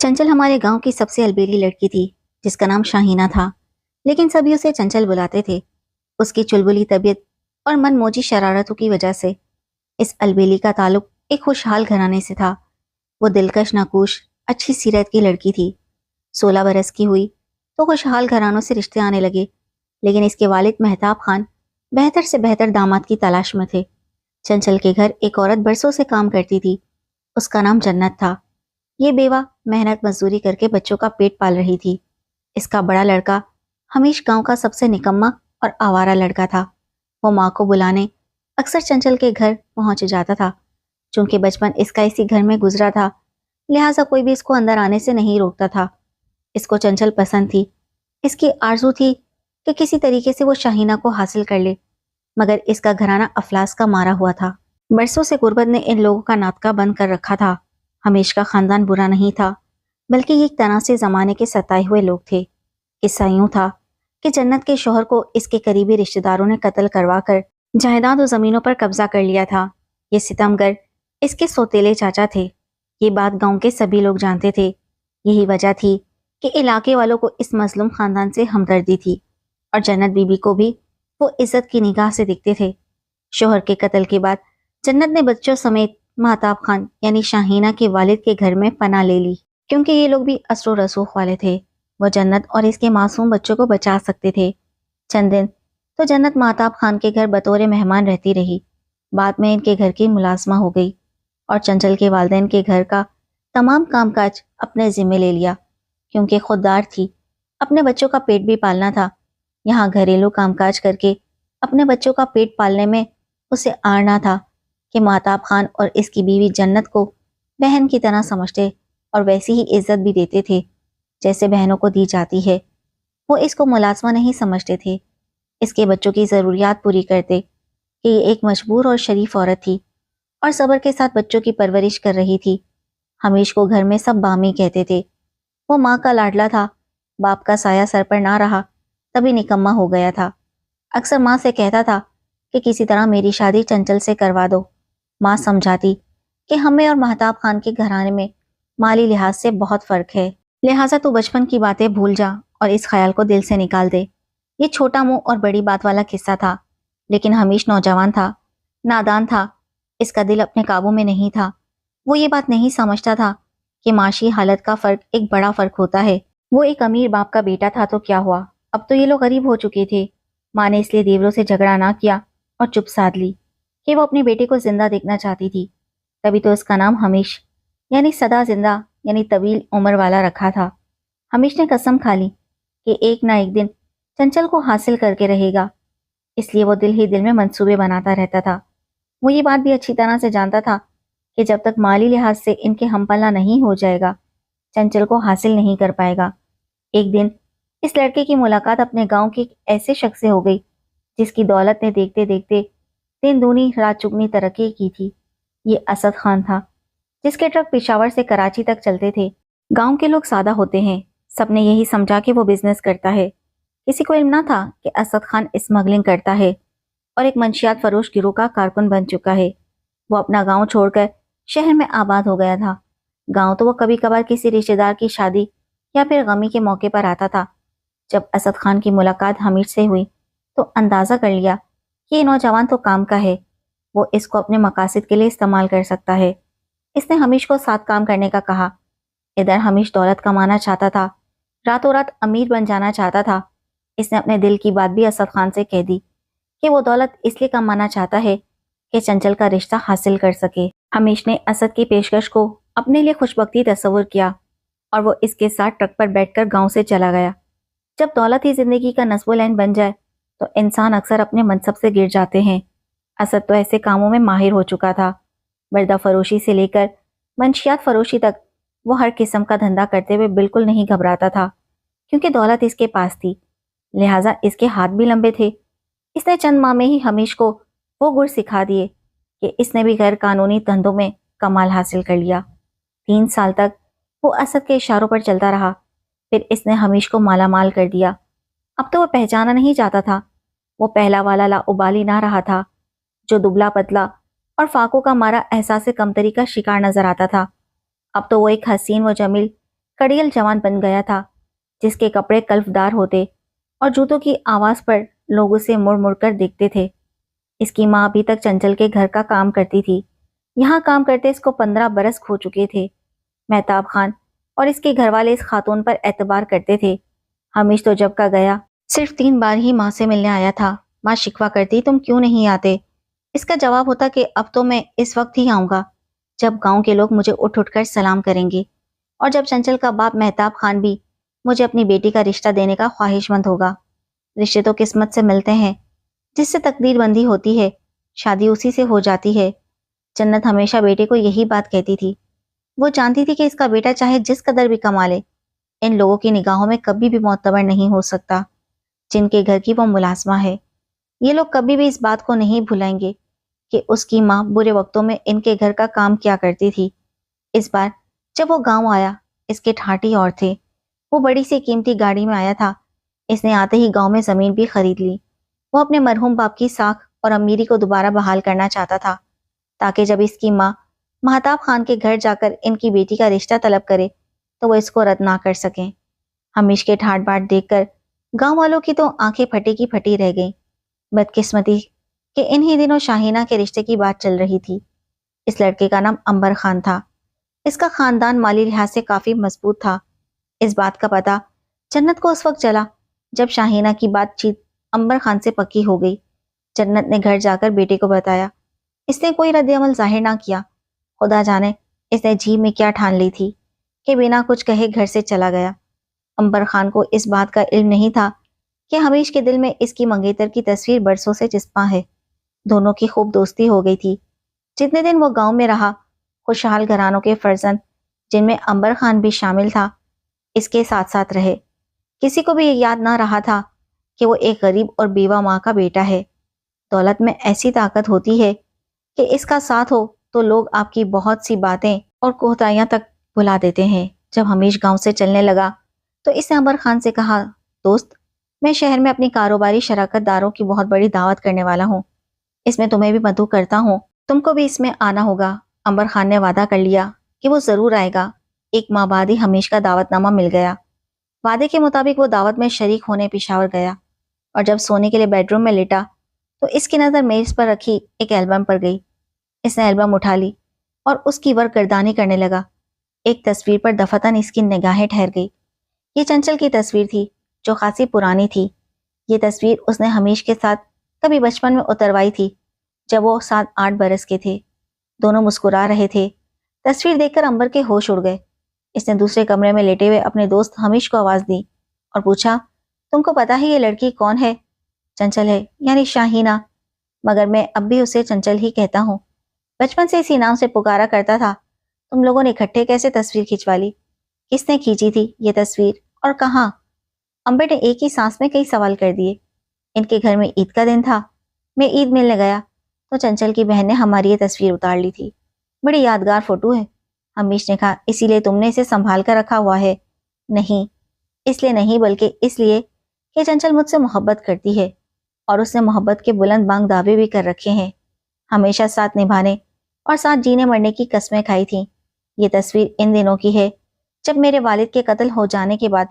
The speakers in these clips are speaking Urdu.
چنچل ہمارے گاؤں کی سب سے البیلی لڑکی تھی جس کا نام شاہینہ تھا، لیکن سبھی اسے چنچل بلاتے تھے۔ اس کی چلبلی طبیعت اور من موجی شرارتوں کی وجہ سے اس البیلی کا تعلق ایک خوشحال گھرانے سے تھا۔ وہ دلکش، ناکوش، اچھی سیرت کی لڑکی تھی۔ 16 برس کی ہوئی تو خوشحال گھرانوں سے رشتے آنے لگے، لیکن اس کے والد مہتاب خان بہتر سے بہتر داماد کی تلاش میں تھے۔ چنچل کے گھر ایک عورت برسوں سے کام کرتی تھی، اس کا نام جنت تھا۔ یہ بیوہ محنت مزدوری کر کے بچوں کا پیٹ پال رہی تھی۔ اس کا بڑا لڑکا ہمیش گاؤں کا سب سے نکما اور آوارہ لڑکا تھا۔ وہ ماں کو بلانے اکثر چنچل کے گھر پہنچ جاتا تھا۔ چونکہ بچپن اس کا اسی گھر میں گزرا تھا، لہٰذا کوئی بھی اس کو اندر آنے سے نہیں روکتا تھا۔ اس کو چنچل پسند تھی۔ اس کی آرزو تھی کہ کسی طریقے سے وہ شاہینہ کو حاصل کر لے، مگر اس کا گھرانہ افلاس کا مارا ہوا تھا۔ برسوں سے غربت نے ان لوگوں کا ناطقہ بند کر رکھا تھا۔ ہمیش کا خاندان برا نہیں تھا، بلکہ یہ ایک طرح سے زمانے کے ستائے ہوئے لوگ تھے۔ قصہ یوں تھا کہ جنت کے شوہر کو اس کے قریبی رشتہ داروں نے قتل کروا کر جائیداد و زمینوں پر قبضہ کر لیا تھا۔ یہ ستمگر اس کے سوتیلے چاچا تھے۔ یہ بات گاؤں کے سبھی لوگ جانتے تھے۔ یہی وجہ تھی کہ علاقے والوں کو اس مظلوم خاندان سے ہمدردی تھی، اور جنت بی بی کو بھی وہ عزت کی نگاہ سے دیکھتے تھے۔ شوہر کے قتل کے بعد جنت نے بچوں سمیت مہتاب خان یعنی شاہینہ کے والد کے گھر میں پناہ لے لی، کیونکہ یہ لوگ بھی اثر و رسوخ والے تھے۔ وہ جنت اور اس کے معصوم بچوں کو بچا سکتے تھے۔ چند دن تو جنت مہتاب خان کے گھر بطور مہمان رہتی رہی۔ بعد میں ان کے گھر کی ملازمہ ہو گئی اور چنچل کے والدین کے گھر کا تمام کام کاج اپنے ذمے لے لیا، کیونکہ خوددار تھی۔ اپنے بچوں کا پیٹ بھی پالنا تھا۔ یہاں گھریلو کام کاج کر کے اپنے بچوں کا پیٹ پالنے میں اسے آڑنا تھا کہ مہتاب خان اور اس کی بیوی جنت کو بہن کی طرح سمجھتے اور ویسی ہی عزت بھی دیتے تھے جیسے بہنوں کو دی جاتی ہے۔ وہ اس کو ملازمہ نہیں سمجھتے تھے، اس کے بچوں کی ضروریات پوری کرتے کہ یہ ایک مجبور اور شریف عورت تھی اور صبر کے ساتھ بچوں کی پرورش کر رہی تھی۔ ہمیش کو گھر میں سب بامی کہتے تھے۔ وہ ماں کا لاڈلا تھا، باپ کا سایہ سر پر نہ رہا تبھی نکما ہو گیا تھا۔ اکثر ماں سے کہتا تھا کہ کسی طرح میری شادی چنچل سے کروا دو۔ ماں سمجھاتی کہ ہمیں اور مہتاب خان کے گھرانے میں مالی لحاظ سے بہت فرق ہے، لہٰذا تو بچپن کی باتیں بھول جا اور اس خیال کو دل سے نکال دے۔ یہ چھوٹا منہ اور بڑی بات والا قصہ تھا، لیکن ہمیش نوجوان تھا، نادان تھا، اس کا دل اپنے قابو میں نہیں تھا۔ وہ یہ بات نہیں سمجھتا تھا کہ معاشی حالت کا فرق ایک بڑا فرق ہوتا ہے۔ وہ ایک امیر باپ کا بیٹا تھا تو کیا ہوا، اب تو یہ لوگ غریب ہو چکے تھے۔ ماں نے اس لیے دیوروں سے جھگڑا نہ کیا اور چپ سادھ لی کہ وہ اپنے بیٹے کو زندہ دیکھنا چاہتی تھی۔ تبھی تو اس کا نام ہمیش یعنی سدا زندہ یعنی طویل عمر والا رکھا تھا۔ ہمیش نے قسم کھا لی کہ ایک نہ ایک دن چنچل کو حاصل کر کے رہے گا، اس لیے وہ دل ہی دل میں منصوبے بناتا رہتا تھا۔ وہ یہ بات بھی اچھی طرح سے جانتا تھا کہ جب تک مالی لحاظ سے ان کے ہم پلہ نہیں ہو جائے گا، چنچل کو حاصل نہیں کر پائے گا۔ ایک دن اس لڑکے کی ملاقات اپنے گاؤں کے ایک ایسے شخص سے ہو گئی جس کی دولت نے دیکھتے دیکھتے دن دونی رات چگنی ترقی کی تھی۔ یہ اسد خان تھا، جس کے ٹرک پشاور سے کراچی تک چلتے تھے۔ گاؤں کے لوگ سادہ ہوتے ہیں، سب نے یہی سمجھا کہ وہ بزنس کرتا ہے۔ کسی کو علم نہ تھا کہ اسد خان اسمگلنگ کرتا ہے اور ایک منشیات فروش گروہ کا کارکن بن چکا ہے۔ وہ اپنا گاؤں چھوڑ کر شہر میں آباد ہو گیا تھا۔ گاؤں تو وہ کبھی کبھار کسی رشتہ دار کی شادی یا پھر غمی کے موقع پر آتا تھا۔ جب اسد خان کی ملاقات حمید سے ہوئی تو اندازہ کر لیا کہ یہ نوجوان تو کام کا ہے، وہ اس کو اپنے مقاصد کے لیے استعمال کر سکتا ہے۔ اس نے حمیش کو ساتھ کام کرنے کا کہا۔ ادھر حمیش دولت کمانا چاہتا تھا، راتوں رات امیر بن جانا چاہتا تھا۔ اس نے اپنے دل کی بات بھی اسد خان سے کہہ دی کہ وہ دولت اس لیے کمانا چاہتا ہے کہ چنچل کا رشتہ حاصل کر سکے۔ حمیش نے اسد کی پیشکش کو اپنے لیے خوشبختی تصور کیا اور وہ اس کے ساتھ ٹرک پر بیٹھ کر گاؤں سے چلا گیا۔ جب دولت ہی زندگی کا نصب و لعن بن جائے تو انسان اکثر اپنے منصب سے گر جاتے ہیں۔ اسد تو ایسے کاموں میں ماہر ہو چکا تھا۔ بردہ فروشی سے لے کر منشیات فروشی تک وہ ہر قسم کا دھندا کرتے ہوئے بالکل نہیں گھبراتا تھا، کیونکہ دولت اس کے پاس تھی، لہٰذا اس کے ہاتھ بھی لمبے تھے۔ اس نے چند ماہ میں ہی حمیش کو وہ گڑ سکھا دیے کہ اس نے بھی غیر قانونی دھندوں میں کمال حاصل کر لیا۔ 3 سال تک وہ اسد کے اشاروں پر چلتا رہا، پھر اس نے حمیش کو مالا مال کر دیا۔ اب تو وہ پہچانا نہیں جاتا تھا۔ وہ پہلا والا لا ابالی نہ رہا تھا جو دبلا پتلا اور فاقوں کا مارا احساس کمتری کا شکار نظر آتا تھا۔ اب تو وہ ایک حسین و جمیل کڑیل جوان بن گیا تھا، جس کے کپڑے کلفدار ہوتے اور جوتوں کی آواز پر لوگ اسے مڑ مڑ کر دیکھتے تھے۔ اس کی ماں ابھی تک چنچل کے گھر کا کام کرتی تھی۔ یہاں کام کرتے اس کو 15 برس کھو چکے تھے۔ مہتاب خان اور اس کے گھر والے اس خاتون پر اعتبار کرتے تھے۔ حمیش تو جب کا گیا صرف 3 بار ہی ماں سے ملنے آیا تھا۔ ماں شکوہ کرتی تم کیوں نہیں آتے؟ اس کا جواب ہوتا کہ اب تو میں اس وقت ہی آؤں گا جب گاؤں کے لوگ مجھے اٹھ اٹھ کر سلام کریں گے، اور جب چنچل کا باپ مہتاب خان بھی مجھے اپنی بیٹی کا رشتہ دینے کا خواہش مند ہوگا۔ رشتے تو قسمت سے ملتے ہیں، جس سے تقدیر بندی ہوتی ہے، شادی اسی سے ہو جاتی ہے۔ جنت ہمیشہ بیٹے کو یہی بات کہتی تھی۔ وہ جانتی تھی کہ اس کا بیٹا چاہے جس قدر بھی کما لے، ان لوگوں کی نگاہوں میں کبھی بھی معتبر نہیں ہو سکتا جن کے گھر کی وہ ملازمہ ہے۔ یہ لوگ کبھی بھی اس بات کو نہیں بھلائیں گے کہ اس کی ماں برے وقتوں میں ان کے گھر کا کام کیا کرتی تھی۔ اس بار جب وہ گاؤں آیا، اس کے ٹھاٹھی اور تھے۔ وہ بڑی سی قیمتی گاڑی میں آیا تھا۔ اس نے آتے ہی گاؤں میں زمین بھی خرید لی۔ وہ اپنے مرحوم باپ کی ساکھ اور امیری کو دوبارہ بحال کرنا چاہتا تھا، تاکہ جب اس کی ماں مہتاب خان کے گھر جا کر ان کی بیٹی کا رشتہ طلب کرے تو وہ اس کو رد نہ کر سکیں۔ حمیش کے ٹھاٹ باٹ دیکھ کر گاؤں والوں کی تو آنکھیں پھٹی کی پھٹی رہ گئیں۔ بدقسمتی کہ انہی دنوں شاہینہ کے رشتے کی بات چل رہی تھی۔ اس لڑکے کا نام عنبر خان تھا۔ اس کا خاندان مالی لحاظ سے کافی مضبوط تھا۔ اس بات کا پتہ جنت کو اس وقت چلا جب شاہینہ کی بات چیت عنبر خان سے پکی ہو گئی۔ جنت نے گھر جا کر بیٹے کو بتایا۔ اس نے کوئی رد عمل ظاہر نہ کیا۔ خدا جانے اس نے جی میں کیا ٹھان لی تھی کہ بنا کچھ کہے گھر سے چلا گیا۔ عنبر خان کو اس بات کا علم نہیں تھا کہ حمیش کے دل میں اس کی منگیتر کی تصویر برسوں سے چسپاں ہے۔ دونوں کی خوب دوستی ہو گئی تھی۔ جتنے دن وہ گاؤں میں رہا، خوشحال گھرانوں کے فرزند، جن میں عنبر خان بھی شامل تھا، اس کے ساتھ ساتھ رہے۔ کسی کو بھی یہ یاد نہ رہا تھا کہ وہ ایک غریب اور بیوہ ماں کا بیٹا ہے۔ دولت میں ایسی طاقت ہوتی ہے کہ اس کا ساتھ ہو تو لوگ آپ کی بہت سی باتیں اور کوتاہیاں تک بھلا دیتے ہیں۔ جب حمیش گاؤں سے چلنے لگا تو اس نے عنبر خان سے کہا، دوست، میں شہر میں اپنی کاروباری شراکت داروں کی بہت بڑی دعوت کرنے والا ہوں۔ اس میں تمہیں بھی مدعو کرتا ہوں، تم کو بھی اس میں آنا ہوگا۔ عنبر خان نے وعدہ کر لیا کہ وہ ضرور آئے گا۔ 1 ماہ بعد ہی حمیش کا دعوت نامہ مل گیا۔ وعدے کے مطابق وہ دعوت میں شریک ہونے پشاور گیا، اور جب سونے کے لیے بیڈ روم میں لیٹا تو اس کی نظر میز پر رکھی ایک البم پر گئی۔ اس نے البم اٹھا لی اور اس کی ورقردانی کرنے لگا۔ ایک تصویر پر دفتن اس کی نگاہیں ٹھہر گئی۔ یہ چنچل کی تصویر تھی، جو خاصی پرانی تھی۔ یہ تصویر اس نے حمیش کے ساتھ کبھی بچپن میں اتروائی تھی، جب وہ 7-8 برس کے تھے۔ دونوں مسکرا رہے تھے۔ تصویر دیکھ کر عنبر کے ہوش اڑ گئے۔ اس نے دوسرے کمرے میں لیٹے ہوئے اپنے دوست حمیش کو آواز دی اور پوچھا، تم کو پتا ہے یہ لڑکی کون ہے؟ چنچل ہے، یعنی شاہینہ، مگر میں اب بھی اسے چنچل ہی کہتا ہوں۔ بچپن سے اسی نام سے پکارا کرتا تھا۔ تم لوگوں نے اکٹھے کیسے تصویر کھنچوا لی؟ کس نے کھینچی تھی یہ تصویر اور کہاں؟ عنبر نے ایک ہی سانس میں کئی سوال کر دیے۔ ان کے گھر میں عید کا دن تھا۔ میں عید ملنے گیا تو چنچل کی بہن نے ہماری یہ تصویر اتار لی تھی۔ بڑی یادگار فوٹو ہے۔ حمیش نے کہا، اسی لیے تم نے اسے سنبھال کر رکھا ہوا ہے؟ نہیں، اس لیے نہیں، بلکہ اس لیے کہ چنچل مجھ سے محبت کرتی ہے، اور اس نے محبت کے بلند بانگ دعوے بھی کر رکھے ہیں۔ ہمیشہ ساتھ نبھانے اور ساتھ جینے مرنے کی قسمیں کھائی تھیں۔ یہ تصویر ان دنوں کی ہے جب میرے والد کے قتل ہو جانے کے بعد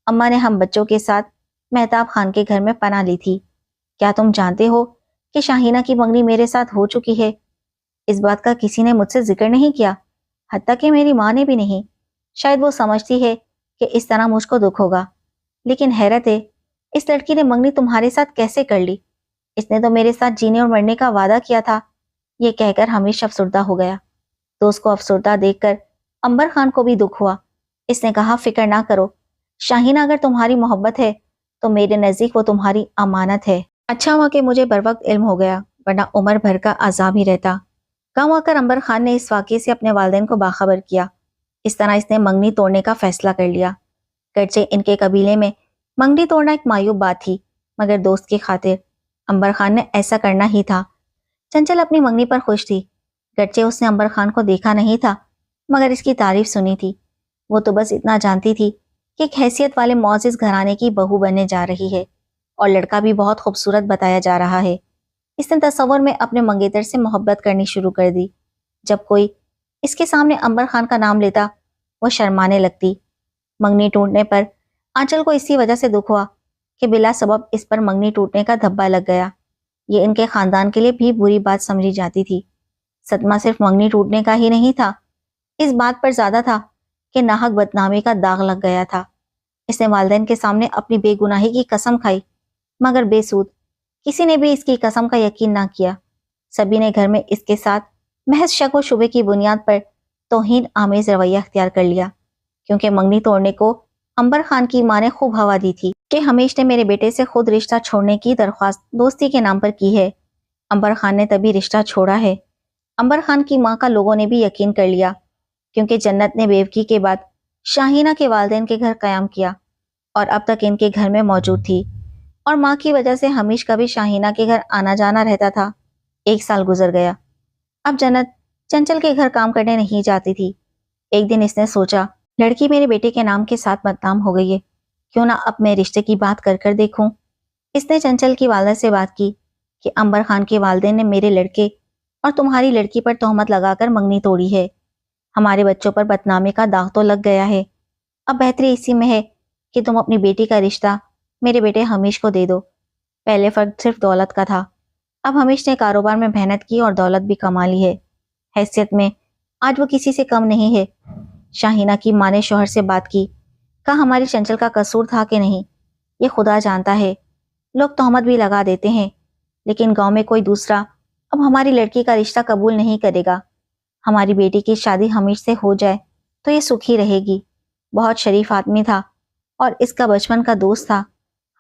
اماں نے ہم بچوں کے ساتھ مہتاب خان کے گھر میں پناہ لی تھی۔ کیا تم جانتے ہو کہ شاہینہ کی منگنی میرے ساتھ ہو چکی ہے؟ اس بات کا کسی نے مجھ سے ذکر نہیں کیا، حتیٰ کہ میری ماں نے بھی نہیں۔ شاید وہ سمجھتی ہے کہ اس طرح مجھ کو دکھ ہوگا، لیکن حیرت ہے، اس لڑکی نے منگنی تمہارے ساتھ کیسے کر لی؟ اس نے تو میرے ساتھ جینے اور مرنے کا وعدہ کیا تھا۔ یہ کہہ کر حمیش افسردہ ہو گیا۔ دوست کو افسردہ دیکھ کر عنبر خان کو بھی دکھ ہوا۔ اس نے کہا، فکر نہ کرو، شاہینہ اگر تمہاری محبت ہے تو میرے نزدیک وہ تمہاری امانت ہے۔ اچھا ہوا کہ مجھے بروقت علم ہو گیا، ورنہ عمر بھر کا عذاب ہی رہتا۔ گاؤں آ کر عنبر خان نے اس واقعے سے اپنے والدین کو باخبر کیا۔ اس طرح اس نے منگنی توڑنے کا فیصلہ کر لیا۔ گرچہ ان کے قبیلے میں منگنی توڑنا ایک معیوب بات تھی، مگر دوست کی خاطر عنبر خان نے ایسا کرنا ہی تھا۔ چنچل اپنی منگنی پر خوش تھی۔ گرچہ اس نے عنبر خان کو دیکھا نہیں تھا، مگر اس کی تعریف سنی تھی۔ وہ تو بس اتنا جانتی تھی کہ ایک حیثیت والے معزز گھرانے کی بہو بننے جا رہی ہے، اور لڑکا بھی بہت خوبصورت بتایا جا رہا ہے۔ اس نے تصور میں اپنے منگیتر سے محبت کرنی شروع کر دی۔ جب کوئی اس کے سامنے عنبر خان کا نام لیتا، وہ شرمانے لگتی۔ منگنی ٹوٹنے پر آنچل کو اسی وجہ سے دکھ ہوا کہ بلا سبب اس پر منگنی ٹوٹنے کا دھبا لگ گیا۔ یہ ان کے خاندان کے لیے بھی بری بات سمجھی جاتی تھی۔ صدمہ صرف منگنی ٹوٹنے کا ہی نہیں تھا، اس بات پر زیادہ تھا کہ ناحق بدنامی کا داغ لگ گیا تھا۔ اس نے والدین کے سامنے اپنی بے گناہی کی قسم کھائی، مگر بے سود، کسی نے بھی اس کی قسم کا یقین نہ کیا۔ سبھی نے گھر میں اس کے ساتھ محض شک و شبے کی بنیاد پر توہین آمیز رویہ اختیار کر لیا، کیونکہ منگنی توڑنے کو عنبر خان کی ماں نے خوب ہوا دی تھی کہ ہمیش نے میرے بیٹے سے خود رشتہ چھوڑنے کی درخواست دوستی کے نام پر کی ہے۔ عنبر خان نے تبھی رشتہ چھوڑا ہے۔ عنبر خان کی ماں کا لوگوں نے بھی یقین کر لیا، کیونکہ جنت نے بیوقی کے بعد شاہینہ کے والدین کے گھر قیام کیا اور اب تک ان کے گھر میں موجود تھی، اور ماں کی وجہ سے ہمیش کا بھی شاہینہ کے گھر آنا جانا رہتا تھا۔ 1 سال گزر گیا۔ اب جنت چنچل کے گھر کام کرنے نہیں جاتی تھی۔ ایک دن اس نے سوچا، لڑکی میرے بیٹے کے نام کے ساتھ بدنام ہو گئی ہے، کیوں نہ اب میں رشتے کی بات کر کر دیکھوں۔ اس نے چنچل کی والدہ سے بات کی کہ عنبر خان کے والدین نے میرے لڑکے اور تمہاری لڑکی پر تہمت لگا کر منگنی توڑی ہے۔ ہمارے بچوں پر بدنامی کا داغ تو لگ گیا ہے، اب بہتری اسی میں ہے کہ تم اپنی بیٹی کا رشتہ میرے بیٹے ہمیش کو دے دو۔ پہلے فرق صرف دولت کا تھا، اب ہمیش نے کاروبار میں محنت کی اور دولت بھی کما لی ہے۔ حیثیت میں آج وہ کسی سے کم نہیں ہے۔ شاہینہ کی ماں نے شوہر سے بات کی، کہا ہماری چنچل کا قصور تھا کہ نہیں یہ خدا جانتا ہے، لوگ تہمت بھی لگا دیتے ہیں، لیکن گاؤں میں کوئی دوسرا اب ہماری لڑکی کا رشتہ قبول نہیں کرے گا۔ ہماری بیٹی کی شادی ہمیش سے ہو جائے تو یہ سکھی رہے گی۔ بہت شریف آدمی تھا اور اس کا بچپن کا دوست تھا۔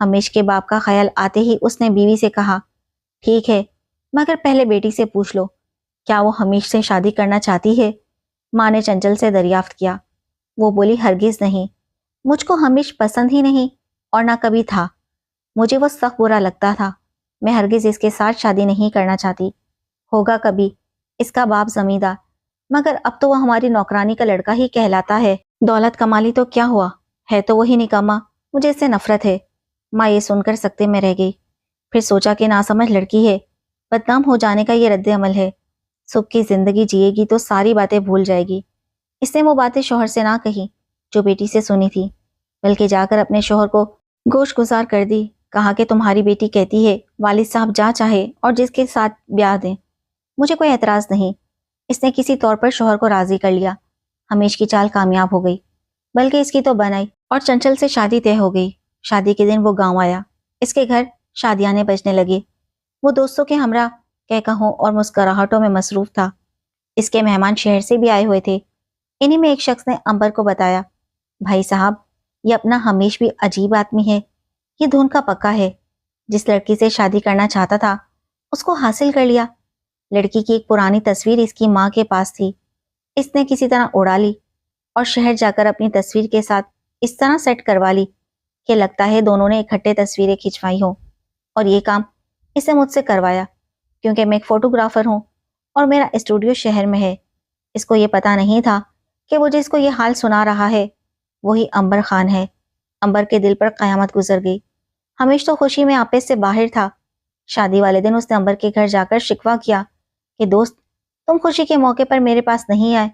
ہمیش کے باپ کا خیال آتے ہی اس نے بیوی سے کہا، ٹھیک ہے، مگر پہلے بیٹی سے پوچھ لو کیا وہ ہمیش سے شادی کرنا چاہتی ہے۔ ماں نے چنچل سے دریافت کیا۔ وہ بولی، ہرگز نہیں، مجھ کو ہمیش پسند ہی نہیں اور نہ کبھی تھا، مجھے وہ سخت برا لگتا تھا، میں ہرگز اس کے ساتھ شادی نہیں کرنا چاہتی۔ ہوگا کبھی اس کا باپ زمیندار، مگر اب تو وہ ہماری نوکرانی کا لڑکا ہی کہلاتا ہے۔ دولت کمالی تو کیا ہوا، ہے تو وہی نکما، مجھے اس سے نفرت ہے۔ ماں یہ سن کر سکتے میں رہ گئی، پھر سوچا کہ ناسمجھ لڑکی ہے، بدنام ہو جانے کا یہ رد عمل ہے، سکھ کی زندگی جیے گی تو ساری باتیں بھول جائے گی۔ اس نے وہ باتیں شوہر سے نہ کہی جو بیٹی سے سنی تھی، بلکہ جا کر اپنے شوہر کو گوش گزار کر دی۔ کہا کہ تمہاری بیٹی کہتی ہے والد صاحب جا چاہے اور جس کے ساتھ بیاہ دیں، مجھے کوئی اعتراض نہیں۔ اس نے کسی طور پر شوہر کو راضی کر لیا۔ ہمیش کی چال کامیاب ہو گئی، بلکہ اس کی تو بنائی، اور چنچل سے شادی طے ہو گئی۔ شادی کے دن وہ گاؤں آیا، اس کے گھر شادیانے بجنے لگے۔ وہ دوستوں کے ہمراہ کہکہوں اور مسکراہٹوں میں مصروف تھا۔ اس کے مہمان شہر سے بھی آئے ہوئے تھے۔ انہی میں ایک شخص نے عنبر کو بتایا، بھائی صاحب، یہ اپنا ہمیش بھی عجیب آدمی ہے، یہ دھن کا پکا ہے، جس لڑکی سے شادی کرنا چاہتا تھا اس کو حاصل کر لیا۔ لڑکی کی ایک پرانی تصویر اس کی ماں کے پاس تھی، اس نے کسی طرح اڑا لی اور شہر جا کر اپنی تصویر کے ساتھ اس طرح سیٹ کروا لی کہ لگتا ہے دونوں نے اکٹھے تصویریں کھنچوائی ہوں۔ اور یہ کام اسے مجھ سے کروایا، کیونکہ میں ایک فوٹوگرافر ہوں اور میرا اسٹوڈیو شہر میں ہے۔ اس کو یہ پتا نہیں تھا کہ وہ جس کو یہ حال سنا رہا ہے وہی عنبر خان ہے۔ عنبر کے دل پر قیامت گزر گئی۔ ہمیش تو خوشی میں آپے سے باہر تھا۔ شادی والے دن اس نے عنبر کے گھر جا کر شکوہ کیا کہ دوست، تم خوشی کے موقع پر میرے پاس نہیں آئے،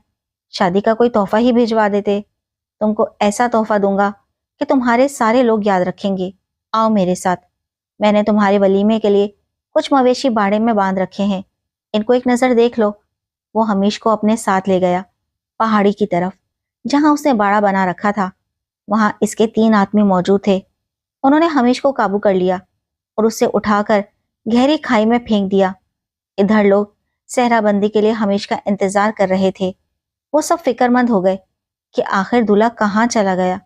شادی کا کوئی تحفہ ہی بھجوا دیتے، تم کو ایسا تحفہ دوں گا کہ تمہارے سارے لوگ یاد رکھیں گے، آؤ میرے ساتھ، میں نے تمہارے ولیمے کے لیے کچھ مویشی باڑے میں باندھ رکھے ہیں، ان کو ایک نظر دیکھ لو۔ وہ ہمیش کو اپنے ساتھ لے گیا پہاڑی کی طرف، جہاں اس نے باڑا بنا رکھا تھا۔ وہاں اس کے 3 آدمی موجود تھے۔ انہوں نے ہمیش کو قابو کر لیا اور اسے اٹھا کر گہری کھائی میں پھینک دیا۔ ادھر لوگ صحرا بندی کے لیے ہمیش کا انتظار کر رہے تھے۔ وہ سب فکر مند ہو گئے کہ آخر دلہا کہاں چلا گیا،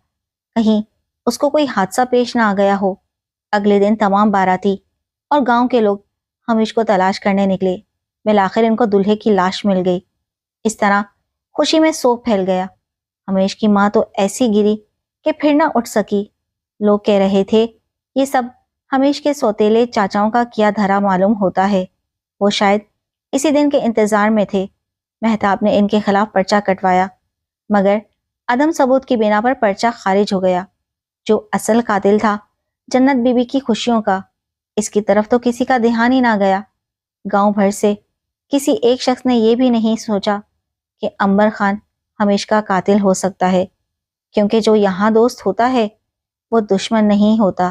کہیں اس کو کوئی حادثہ پیش نہ آ گیا ہو۔ اگلے دن تمام باراتی اور گاؤں کے لوگ ہمیش کو تلاش کرنے نکلے۔ بالآخر ان کو دلہے کی لاش مل گئی۔ اس طرح خوشی میں سوگ پھیل گیا۔ ہمیش کی ماں تو ایسی گری کہ پھر نہ اٹھ سکی۔ لوگ کہہ رہے تھے یہ سب ہمیش کے سوتیلے چاچاؤں کا کیا دھرا معلوم ہوتا ہے، وہ شاید اسی دن کے انتظار میں تھے۔ مہتاب نے ان کے خلاف پرچہ کٹوایا، مگر عدم ثبوت کی بنا پر پرچہ خارج ہو گیا۔ جو اصل قاتل تھا جنت بی بی کی خوشیوں کا، اس کی طرف تو کسی کا دھیان ہی نہ گیا۔ گاؤں بھر سے کسی ایک شخص نے یہ بھی نہیں سوچا کہ عنبر خان ہمیش کا قاتل ہو سکتا ہے، کیونکہ جو یہاں دوست ہوتا ہے وہ دشمن نہیں ہوتا۔